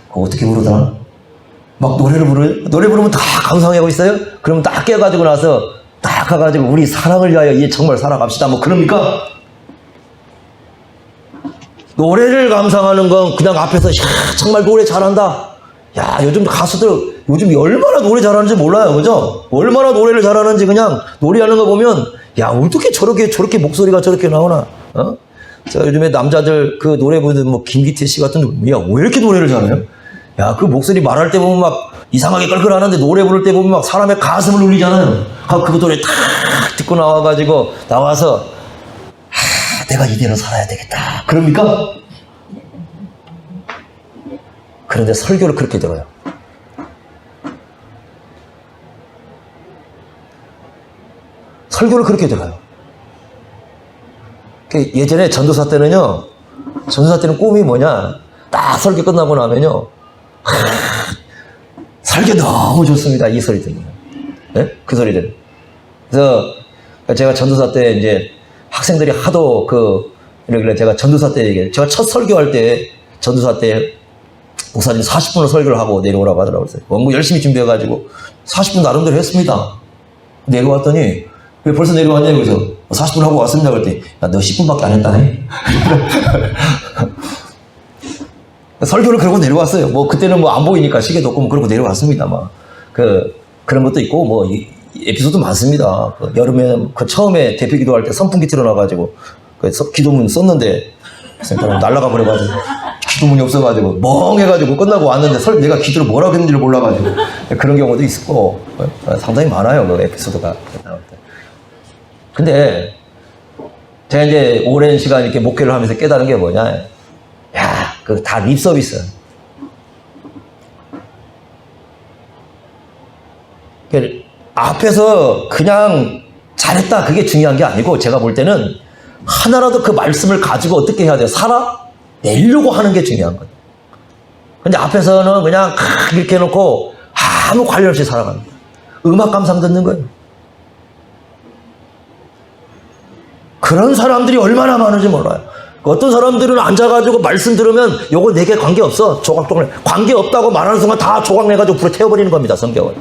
그거 어떻게 부르더라? 막 노래를 부르요? 노래 부르면 다 감상하고 있어요? 그러면 딱 깨가지고 나서 딱 가가지고 우리 사랑을 위하여 얘 정말 살아갑시다. 뭐 그럽니까? 노래를 감상하는 건 그냥 앞에서 정말 노래 잘한다. 야, 요즘 가수들 요즘 얼마나 노래 잘하는지 몰라요. 그죠? 얼마나 노래를 잘하는지 그냥 노래하는 거 보면 야, 어떻게 저렇게 목소리가 저렇게 나오나? 어? 자, 요즘에 남자들 그 노래 부르는 뭐 김기태 씨 같은 야, 왜 이렇게 노래를 잘해요? 야, 그 목소리 말할 때 보면 막 이상하게 끌끌하는데 노래 부를 때 보면 막 사람의 가슴을 울리잖아요. 그 노래 탁 듣고 나와서 내가 이대로 살아야 되겠다. 그럽니까? 그런데 설교를 그렇게 들어요. 설교를 그렇게 들어요. 예전에 전도사 때는 꿈이 뭐냐? 딱 설교 끝나고 나면요. 설교 너무 좋습니다. 이 소리 들으면. 네? 그 소리 들으면. 그래서 제가 전도사 때 이제 학생들이 하도 이렇게 제가 전도사 때 얘기해요. 제가 첫 설교할 때, 전도사 때 목사님 40분을 설교를 하고 내려오라고 하더라고요. 원고 열심히 준비해가지고 40분 나름대로 했습니다. 내려왔더니 왜 벌써 내려왔냐고 그래서 40분 하고 왔습니다. 그랬더니 야, 너 10분밖에 안 했다네. 설교를 그러고 내려왔어요. 뭐 그때는 뭐 안 보이니까 시계도 없고 뭐 그러고 내려왔습니다. 막 그런 것도 있고 뭐 에피소드 많습니다. 여름에 처음에 대표 기도할 때 선풍기 틀어놔가지고 기도문 썼는데 날라가 버려가지고 기도문이 없어가지고 멍해가지고 끝나고 왔는데 내가 기도를 뭐라고 했는지를 몰라가지고 그런 경우도 있었고 상당히 많아요. 그 에피소드가 나올 때. 근데 제가 이제 오랜 시간 이렇게 목회를 하면서 깨달은 게 뭐냐? 야, 다 립서비스. 앞에서 그냥 잘했다 그게 중요한 게 아니고 제가 볼 때는 하나라도 그 말씀을 가지고 어떻게 해야 돼요? 살아내려고 하는 게 중요한 거예요. 근데 앞에서는 그냥 이렇게 해놓고 아무 관련 없이 살아가는 거예요. 음악 감상 듣는 거예요. 그런 사람들이 얼마나 많은지 몰라요. 어떤 사람들은 앉아가지고 말씀 들으면 요거 내게 관계없어. 조각조각 관계없다고 말하는 순간 다 조각내가지고 불에 태워버리는 겁니다. 성경을.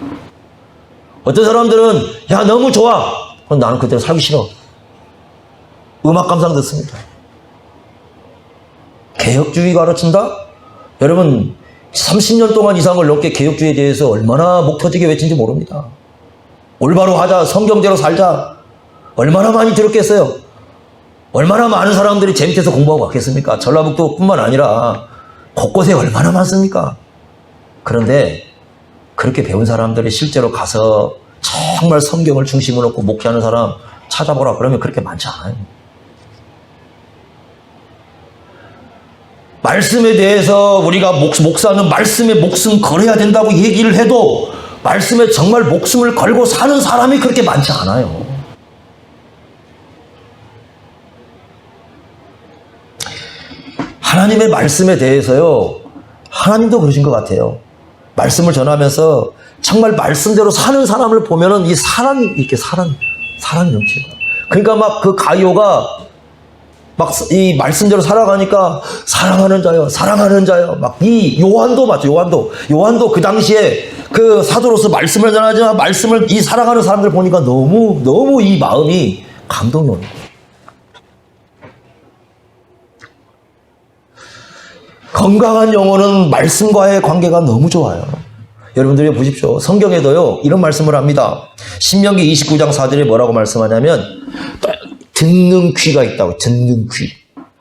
어떤 사람들은 야 너무 좋아. 그럼 나는 그대로 살기 싫어. 음악 감상 듣습니다. 개혁주의가 가르친다? 여러분 30년 동안 이상을 넘게 개혁주의에 대해서 얼마나 목 터지게 외친지 모릅니다. 올바로 하자, 성경대로 살자, 얼마나 많이 들었겠어요. 얼마나 많은 사람들이 재밌게서 공부하고 왔겠습니까? 전라북도뿐만 아니라 곳곳에 얼마나 많습니까? 그런데 그렇게 배운 사람들이 실제로 가서 정말 성경을 중심으로 놓고 목회하는 사람 찾아보라 그러면 그렇게 많지 않아요. 말씀에 대해서 우리가 목사는 말씀에 목숨 걸어야 된다고 얘기를 해도 말씀에 정말 목숨을 걸고 사는 사람이 그렇게 많지 않아요. 하나님의 말씀에 대해서요, 하나님도 그러신 것 같아요. 말씀을 전하면서 정말 말씀대로 사는 사람을 보면은 이 사랑이 이렇게 사랑이 넘치는 거예요. 그러니까 막 그 가이오가 막 이 말씀대로 살아가니까 사랑하는 자요. 막 이 요한도 맞죠. 요한도 그 당시에 그 사도로서 말씀을 전하지만 말씀을 이 살아가는 사람들 보니까 너무 이 마음이 감동이 오는 거예요. 건강한 영혼은 말씀과의 관계가 너무 좋아요. 여러분들이 보십시오. 성경에도요 이런 말씀을 합니다. 신명기 29장 4절에 뭐라고 말씀하냐면 듣는 귀가 있다고. 듣는 귀.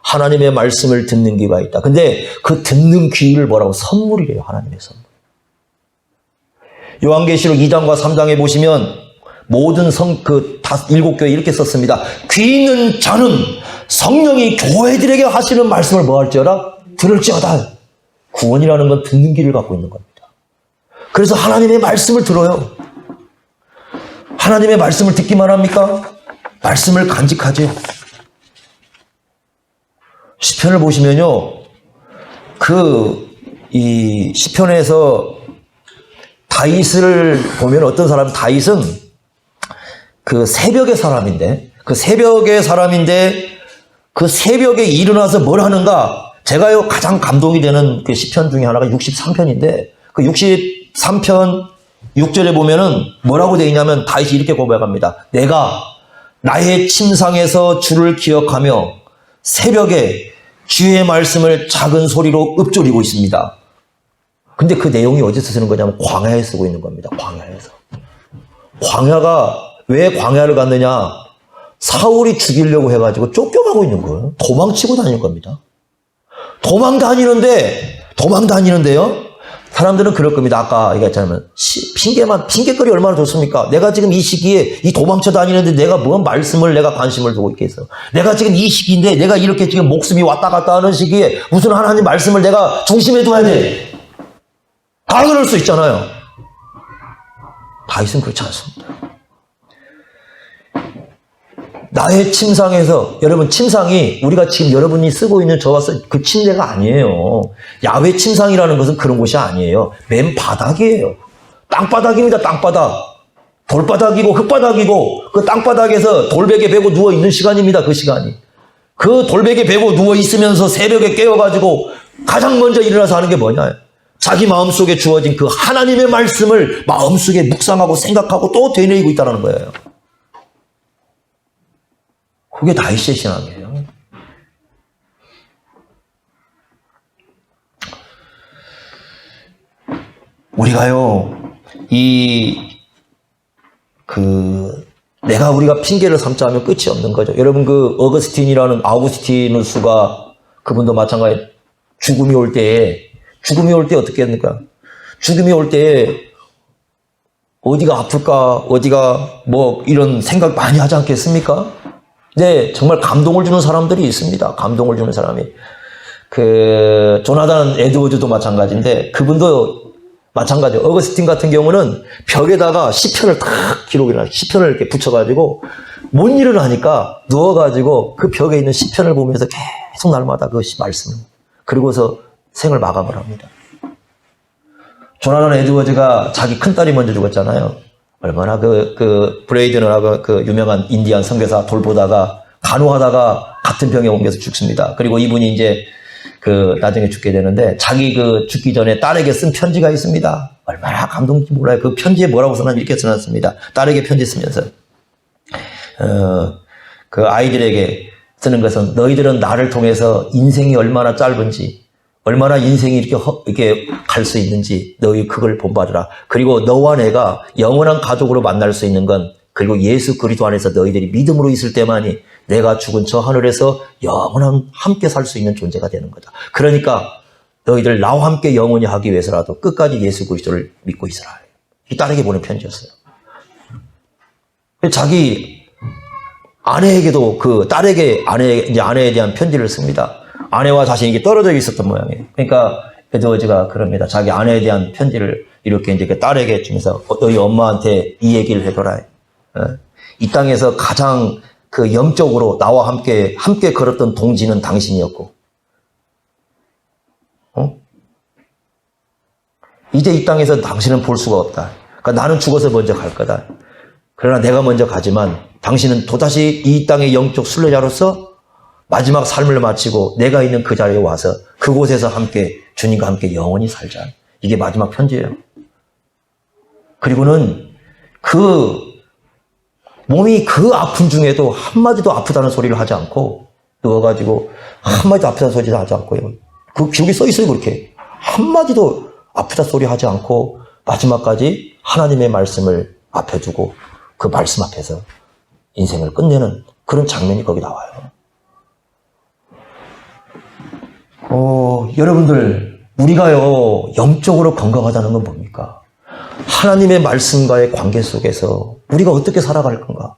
하나님의 말씀을 듣는 귀가 있다. 근데 그 듣는 귀를 뭐라고? 선물이래요. 하나님의 선물. 요한계시록 2장과 3장에 보시면 모든 일곱 교회 이렇게 썼습니다. 귀 있는 자는 성령이 교회들에게 하시는 말씀을 뭐 할지어다? 들을지어다. 구원이라는 건 듣는 귀를 갖고 있는 겁니다. 그래서 하나님의 말씀을 들어요. 하나님의 말씀을 듣기만 합니까? 말씀을 간직하죠. 시편을 보시면요, 이 시편에서 다윗을 보면 어떤 사람, 다윗은 그 새벽의 사람인데 그 새벽에 일어나서 뭘 하는가? 제가요 가장 감동이 되는 그 시편 중에 하나가 63편인데 그 63편 6절에 보면은 뭐라고 되어 있냐면 다윗이 이렇게 고백합니다. 내가 나의 침상에서 주를 기억하며 새벽에 주의 말씀을 작은 소리로 읊조리고 있습니다. 근데 그 내용이 어디서 쓰는 거냐면 광야에 쓰고 있는 겁니다. 광야에서. 광야가 왜 광야를 갔느냐? 사울이 죽이려고 해가지고 쫓겨가고 있는 거예요. 도망치고 다니는 겁니다. 도망 다니는데요. 사람들은 그럴 겁니다. 아까 얘기했잖아요. 핑계거리 얼마나 좋습니까? 내가 지금 이 시기에 이 도망쳐 다니는데 내가 뭔 말씀을 내가 관심을 두고 있겠어. 내가 지금 이 시기인데 내가 이렇게 지금 목숨이 왔다 갔다 하는 시기에 무슨 하나님 말씀을 내가 중심에 둬야 돼. 다 그럴 수 있잖아요. 다윗은 그렇지 않습니다. 나의 침상에서, 여러분 침상이 우리가 지금 여러분이 쓰고 있는 저와 그 침대가 아니에요. 야외 침상이라는 것은 그런 곳이 아니에요. 맨 바닥이에요. 땅바닥입니다. 땅바닥. 돌바닥이고 흙바닥이고 그 땅바닥에서 돌베개 베고 누워있는 시간입니다. 그 시간이. 그 돌베개 베고 누워있으면서 새벽에 깨어가지고 가장 먼저 일어나서 하는 게 뭐냐? 자기 마음속에 주어진 그 하나님의 말씀을 마음속에 묵상하고 생각하고 또 되뇌이고 있다는 거예요. 그게 다윗의 신앙이에요. 우리가요, 우리가 핑계를 삼자 하면 끝이 없는 거죠. 여러분, 아우구스티누스가 그분도 마찬가지 죽음이 올 때에 어떻게 합니까? 죽음이 올 때에 어디가 아플까? 이런 생각 많이 하지 않겠습니까? 네, 정말 감동을 주는 사람들이 있습니다. 감동을 주는 사람이. 조나단 에드워즈도 마찬가지인데, 그분도 마찬가지예요. 어거스틴 같은 경우는 벽에다가 시편을 시편을 이렇게 붙여가지고, 못 일어나니까 누워가지고 그 벽에 있는 시편을 보면서 계속 날마다 그 말씀을. 그리고서 생을 마감을 합니다. 조나단 에드워즈가 자기 큰딸이 먼저 죽었잖아요. 얼마나 브레이드너라고 유명한 인디안 선교사 돌보다가 간호하다가 같은 병에 옮겨서 죽습니다. 그리고 이분이 이제 나중에 죽게 되는데 자기 죽기 전에 딸에게 쓴 편지가 있습니다. 얼마나 감동인지 몰라요. 그 편지에 뭐라고 써놨는지 이렇게 써놨습니다. 딸에게 편지 쓰면서 그 아이들에게 쓰는 것은 너희들은 나를 통해서 인생이 얼마나 짧은지, 얼마나 인생이 이렇게 갈 수 있는지 너희 그걸 본받으라. 그리고 너와 내가 영원한 가족으로 만날 수 있는 건 그리고 예수 그리스도 안에서 너희들이 믿음으로 있을 때만이 내가 죽은 저 하늘에서 영원한 함께 살 수 있는 존재가 되는 거다. 그러니까 너희들 나와 함께 영원히 하기 위해서라도 끝까지 예수 그리스도를 믿고 있으라. 이 딸에게 보낸 편지였어요. 자기 아내에게도 그 딸에게 아내에 대한 편지를 씁니다. 아내와 자신이 떨어져 있었던 모양이에요. 그러니까 에드워즈가 그럽니다. 자기 아내에 대한 편지를 이렇게 이제 그 딸에게 주면서 너희 엄마한테 이 얘기를 해줘라. 이 땅에서 가장 그 영적으로 나와 함께 걸었던 동지는 당신이었고, 이제 이 땅에서 당신은 볼 수가 없다. 그러니까 나는 죽어서 먼저 갈 거다. 그러나 내가 먼저 가지만 당신은 또다시 이 땅의 영적 순례자로서 마지막 삶을 마치고 내가 있는 그 자리에 와서 그곳에서 함께 주님과 함께 영원히 살자. 이게 마지막 편지예요. 그리고는 그 몸이 그 아픔 중에도 한마디도 아프다는 소리를 하지 않고 누워가지고 한마디도 아프다는 소리를 하지 않고요. 그 기록에 써 있어요. 그렇게 한마디도 아프다 소리 하지 않고 마지막까지 하나님의 말씀을 앞에 두고 그 말씀 앞에서 인생을 끝내는 그런 장면이 거기 나와요. 여러분들, 우리가요, 영적으로 건강하다는 건 뭡니까? 하나님의 말씀과의 관계 속에서 우리가 어떻게 살아갈 건가?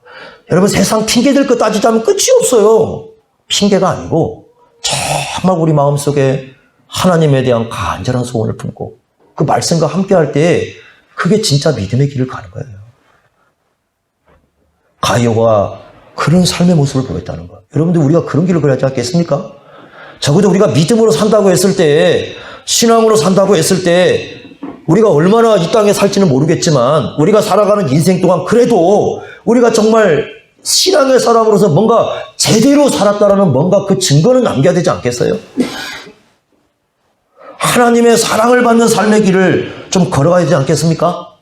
여러분, 세상 핑계댈 거 따지자면 끝이 없어요. 핑계가 아니고 정말 우리 마음속에 하나님에 대한 간절한 소원을 품고 그 말씀과 함께 할 때 그게 진짜 믿음의 길을 가는 거예요. 가룟유가 그런 삶의 모습을 보였다는 거예요. 여러분들, 우리가 그런 길을 걸어야 하지 않겠습니까? 적어도 우리가 믿음으로 산다고 했을 때, 신앙으로 산다고 했을 때 우리가 얼마나 이 땅에 살지는 모르겠지만 우리가 살아가는 인생 동안 그래도 우리가 정말 신앙의 사람으로서 뭔가 제대로 살았다라는 뭔가 그 증거는 남겨야 되지 않겠어요? 하나님의 사랑을 받는 삶의 길을 좀 걸어가야 되지 않겠습니까?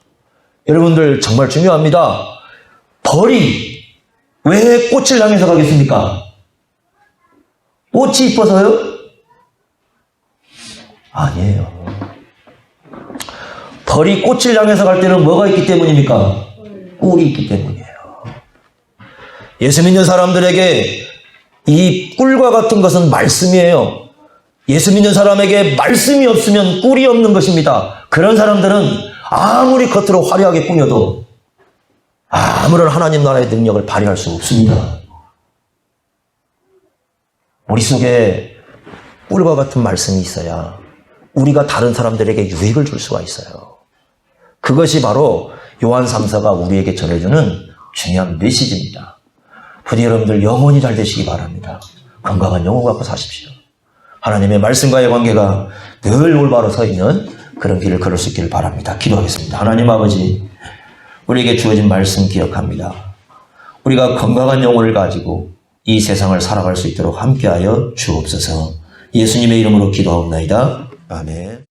여러분들, 정말 중요합니다. 벌이 왜 꽃을 향해서 가겠습니까? 꽃이 이뻐서요? 아니에요. 벌이 꽃을 향해서 갈 때는 뭐가 있기 때문입니까? 꿀이 있기 때문이에요. 예수 믿는 사람들에게 이 꿀과 같은 것은 말씀이에요. 예수 믿는 사람에게 말씀이 없으면 꿀이 없는 것입니다. 그런 사람들은 아무리 겉으로 화려하게 꾸며도 아무런 하나님 나라의 능력을 발휘할 수 없습니다. 머릿속에 꿀과 같은 말씀이 있어야 우리가 다른 사람들에게 유익을 줄 수가 있어요. 그것이 바로 요한 3서가 우리에게 전해주는 중요한 메시지입니다. 부디 여러분들 영원히 잘 되시기 바랍니다. 건강한 영혼 갖고 사십시오. 하나님의 말씀과의 관계가 늘 올바로 서 있는 그런 길을 걸을 수 있기를 바랍니다. 기도하겠습니다. 하나님 아버지, 우리에게 주어진 말씀 기억합니다. 우리가 건강한 영혼을 가지고 이 세상을 살아갈 수 있도록 함께하여 주옵소서. 예수님의 이름으로 기도하옵나이다. 아멘.